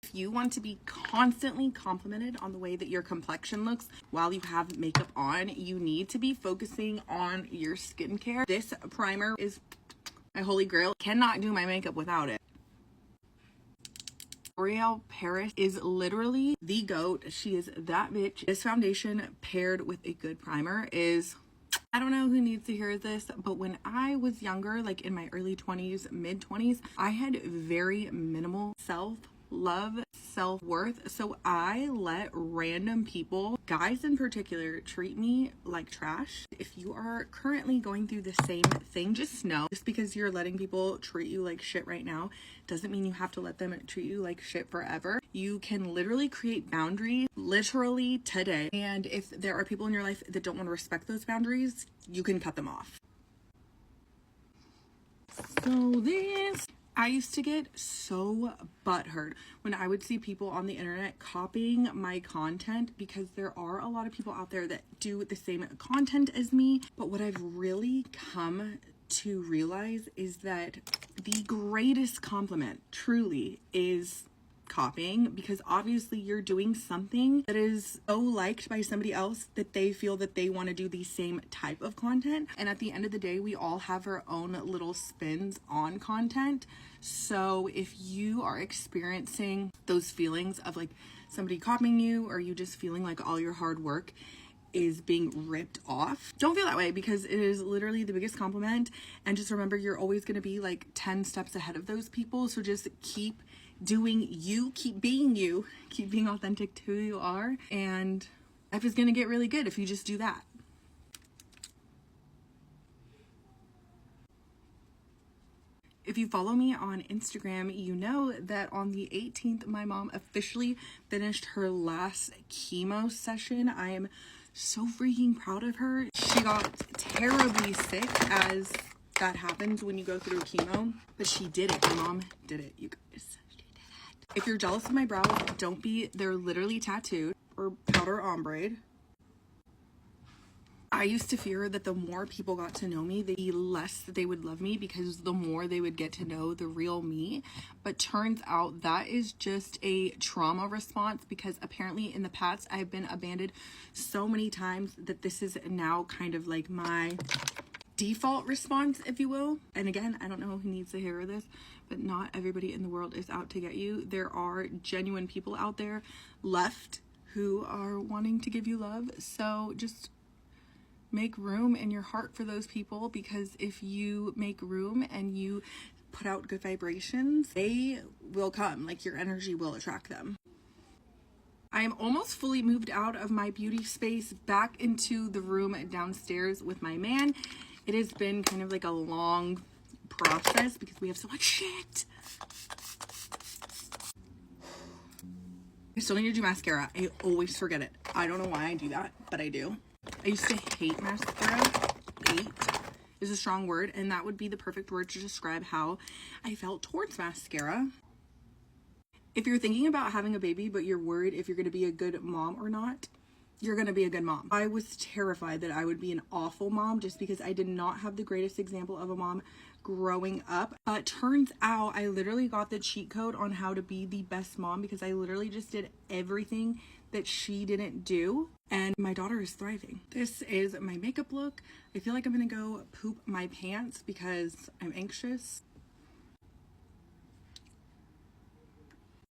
If you want to be constantly complimented on the way that your complexion looks while you have makeup on, you need to be focusing on your skincare. This primer is my holy grail. Cannot do my makeup without it. Oréal Paris is literally the GOAT. She is that bitch. This foundation paired with a good primer is, I don't know who needs to hear this, but when I was younger, like in my early 20s, mid 20s, I had very minimal self-love, self-worth. So I let random people, guys in particular, treat me like trash. If you are currently going through the same thing, just know, just because you're letting people treat you like shit right now doesn't mean you have to let them treat you like shit forever. You can literally create boundaries literally today. And if there are people in your life that don't want to respect those boundaries, you can cut them off. So I used to get so butthurt when I would see people on the internet copying my content, because there are a lot of people out there that do the same content as me. But what I've really come to realize is that the greatest compliment truly is copying, because obviously you're doing something that is so liked by somebody else that they feel that they want to do the same type of content. And at the end of the day, we all have our own little spins on content. So if you are experiencing those feelings of like somebody copying you, or you just feeling like all your hard work is being ripped off, don't feel that way, because it is literally the biggest compliment. And just remember, you're always going to be like 10 steps ahead of those people. So just keep doing you, keep being you, keep being authentic to who you are, and life is going to get really good if you just do that. If you follow me on Instagram, you know that on the 18th, my mom officially finished her last chemo session. I am so freaking proud of her. She got terribly sick, as that happens when you go through chemo, but she did it. My mom did it, you guys. If you're jealous of my brows, don't be. They're literally tattooed, or powder ombre. I used to fear that the more people got to know me, the less they would love me, because the more they would get to know the real me. But turns out that is just a trauma response, because apparently in the past I've been abandoned so many times that this is now kind of like my default response, if you will. And again, I don't know who needs to hear this, but not everybody in the world is out to get you. There are genuine people out there left who are wanting to give you love. So just make room in your heart for those people, because if you make room and you put out good vibrations, they will come. Like, your energy will attract them. I am almost fully moved out of my beauty space back into the room downstairs with my man. It has been kind of like a long process because we have so much shit. I still need to do mascara. I always forget it. I don't know why I do that, but I do. I used to hate mascara. Hate is a strong word, and that would be the perfect word to describe how I felt towards mascara. If you're thinking about having a baby, but you're worried if you're going to be a good mom or not, you're going to be a good mom. I was terrified that I would be an awful mom, just because I did not have the greatest example of a mom growing up. But turns out I literally got the cheat code on how to be the best mom, because I literally just did everything that she didn't do, and my daughter is thriving. This is my makeup look. I feel like I'm gonna go poop my pants because I'm anxious.